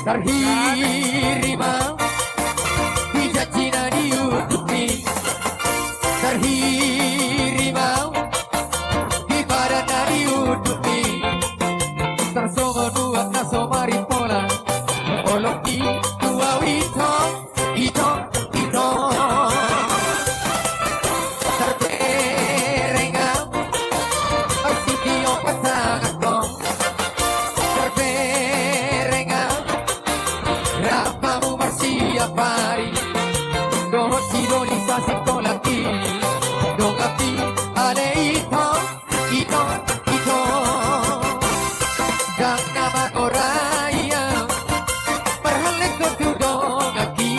terhirimau dijanjina diutupi, terhirimau di badannya diutupi, tersomo dua naso maripola oloki dua wito ito ito terberengau arsidio pasanganku terberengau rapamu bersiap hari dohot sidonisasi kolaki dongapi ale ito ito ito dan nama oraya perhalik ko tudong aki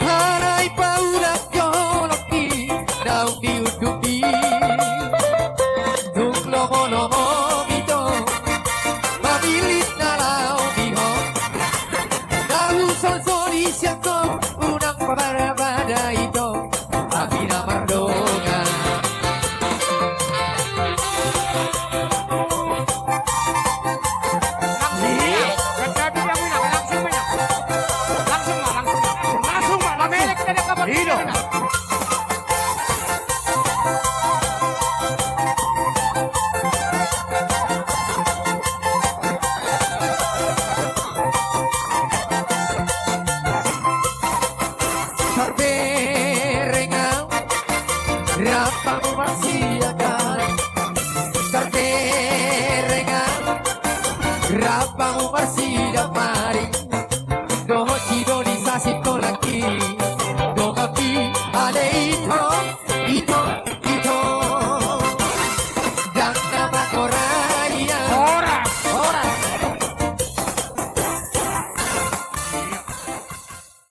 haray paulat yoloki daw diutupi duklo mo bito mabilis na lao diho dahil solsolisya ko unang pabarabada ito aking namardongan. Terberengau rapamu masih akan terberengau rapamu masih dapat doho sidonisasi kolaki dohapi ale ito ito